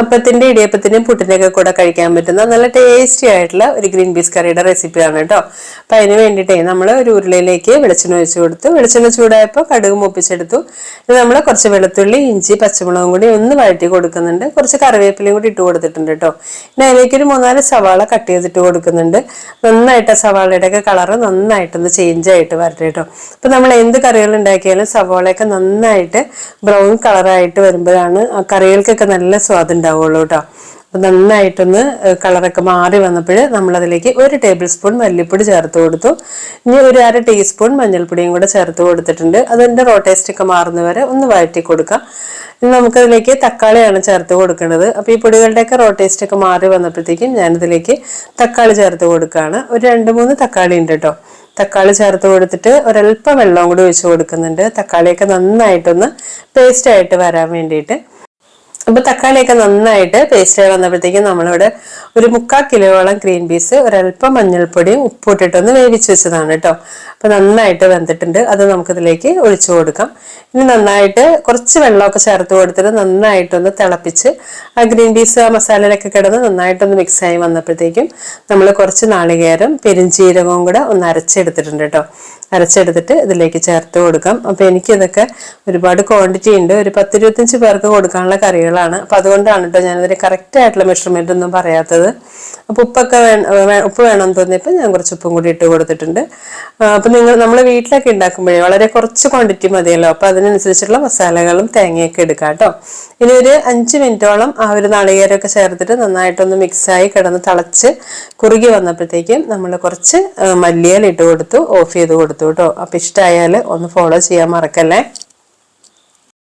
അപ്പത്തിന്റെ ഇടിയപ്പത്തിന്റെയും പുട്ടിന്റെയൊക്കെ കൂടെ കഴിക്കാൻ പറ്റുന്ന നല്ല ടേസ്റ്റി ആയിട്ടുള്ള ഒരു ഗ്രീൻ പീസ് കറിയുടെ റെസിപ്പിയാണ് കേട്ടോ. അപ്പൊ അതിന് വേണ്ടിയിട്ടേ നമ്മൾ ഒരു ഉരുളിയിലേക്ക് വെളിച്ചെണ്ണ ഒഴിച്ചു കൊടുത്തു. വെളിച്ചെണ്ണ ചൂടായപ്പോൾ കടുക് മൂപ്പിച്ചെടുത്തു. ഇത് നമ്മൾ കുറച്ച് വെളുത്തുള്ളി, ഇഞ്ചി, പച്ചമുളകും കൂടി ഒന്ന് വഴറ്റി കൊടുക്കുന്നുണ്ട്. കുറച്ച് കറിവേപ്പിലയും കൂടി ഇട്ട് കൊടുത്തിട്ടുണ്ട് കേട്ടോ. പിന്നെ അതിലേക്ക് ഒരു 3-4 സവാള കട്ട് ചെയ്തിട്ട് കൊടുക്കുന്നുണ്ട്. നന്നായിട്ട് സവാളയുടെ ഒക്കെ കളറ് നന്നായിട്ടൊന്ന് ചേഞ്ച് ആയിട്ട് വരട്ടെ കേട്ടോ. അപ്പൊ നമ്മൾ എന്ത് കറികൾ ഉണ്ടാക്കിയാലും സവാളയൊക്കെ നന്നായിട്ട് ബ്രൗൺ കളറായിട്ട് വരുമ്പോഴാണ് ആ കറികൾക്കൊക്കെ നല്ല സ്വാദ് ഉണ്ടാവുള്ളൂ കേട്ടോ. അപ്പൊ നന്നായിട്ടൊന്ന് കളറൊക്കെ മാറി വന്നപ്പോൾ നമ്മൾ അതിലേക്ക് 1 ടേബിൾ സ്പൂൺ മല്ലിപ്പൊടി ചേർത്ത് കൊടുത്തു. ഇനി ഒരു 1/2 ടീസ്പൂൺ മഞ്ഞൾപ്പൊടിയും കൂടെ ചേർത്ത് കൊടുത്തിട്ടുണ്ട്. അതിന്റെ റോ ടേസ്റ്റ് ഒക്കെ മാറുന്നവരെ ഒന്ന് വഴറ്റി കൊടുക്കാം. ഇനി നമുക്കതിലേക്ക് തക്കാളിയാണ് ചേർത്ത് കൊടുക്കേണ്ടത്. അപ്പൊ ഈ പൊടികളുടെയൊക്കെ റോ ടേസ്റ്റ് ഒക്കെ മാറി വന്നപ്പോഴത്തേക്കും ഞാനിതിലേക്ക് തക്കാളി ചേർത്ത് കൊടുക്കുകയാണ്. ഒരു 2-3 തക്കാളി ഉണ്ട് കേട്ടോ. തക്കാളി ചേർത്ത് കൊടുത്തിട്ട് ഒരല്പം വെള്ളം കൂടി ഒഴിച്ച് കൊടുക്കുന്നുണ്ട്. തക്കാളിയൊക്കെ നന്നായിട്ടൊന്ന് പേസ്റ്റ് ആയിട്ട് വരാൻ വേണ്ടിയിട്ട്. അപ്പൊ തക്കാളിയൊക്കെ നന്നായിട്ട് പേസ്റ്റ് ആയി വന്നപ്പോഴത്തേക്കും നമ്മളിവിടെ ഒരു 3/4 കിലോയോളം ഗ്രീൻ പീസ് ഒരല്പം മഞ്ഞൾപ്പൊടിയും ഉപ്പും ഇട്ടിട്ടൊന്ന് വേവിച്ച് വെച്ചതാണ് കേട്ടോ. അപ്പൊ നന്നായിട്ട് വെന്തിട്ടുണ്ട്. അത് നമുക്കിതിലേക്ക് ഒഴിച്ചു കൊടുക്കാം. ഇനി നന്നായിട്ട് കുറച്ച് വെള്ളമൊക്കെ ചേർത്ത് കൊടുത്തിട്ട് നന്നായിട്ടൊന്ന് തിളപ്പിച്ച് ആ ഗ്രീൻ പീസ് ആ മസാലയിലൊക്കെ കിടന്ന് നന്നായിട്ടൊന്ന് മിക്സായി വന്നപ്പോഴത്തേക്കും നമ്മൾ കുറച്ച് നാളികേരം പെരുംജീരകവും കൂടെ ഒന്ന് അരച്ചെടുത്തിട്ടുണ്ട് കേട്ടോ. അരച്ചെടുത്തിട്ട് ഇതിലേക്ക് ചേർത്ത് കൊടുക്കാം. അപ്പൊ എനിക്കിതൊക്കെ ഒരുപാട് ക്വാണ്ടിറ്റി ഉണ്ട്. ഒരു 10-25 പേർക്ക് കൊടുക്കാനുള്ള കറികളാണ്. അപ്പൊ അതുകൊണ്ടാണ് കേട്ടോ ഞാനിതിന് കറക്റ്റ് ആയിട്ടുള്ള മെഷർമെന്റ് ഒന്നും പറയാത്തത്. അപ്പൊ ഉപ്പൊക്കെ ഉപ്പ് വേണമെന്ന് തോന്നിയപ്പോൾ ഞാൻ കുറച്ച് ഉപ്പും കൂടി ഇട്ട് കൊടുത്തിട്ടുണ്ട്. അപ്പൊ നമ്മൾ വീട്ടിലൊക്കെ ഉണ്ടാക്കുമ്പോഴേ വളരെ കുറച്ച് ക്വാണ്ടിറ്റി മതിയല്ലോ. അപ്പൊ അതിനനുസരിച്ചുള്ള മസാലകളും തേങ്ങയൊക്കെ എടുക്കാം കേട്ടോ. ഇനി ഒരു 5 മിനിറ്റോളം ആ ഒരു നാളികേരമൊക്കെ ചേർത്തിട്ട് നന്നായിട്ടൊന്ന് മിക്സായി കിടന്ന് തിളച്ച് കുറുകി വന്നപ്പോഴത്തേക്കും നമ്മൾ കുറച്ച് മല്ലിയില ഇട്ട് കൊടുത്തു, ഓഫ് ചെയ്ത് കൊടുത്തു കേട്ടോ. അപ്പൊ ഇഷ്ടമായാൽ ഒന്ന് ഫോളോ ചെയ്യാൻ മറക്കല്ലേ.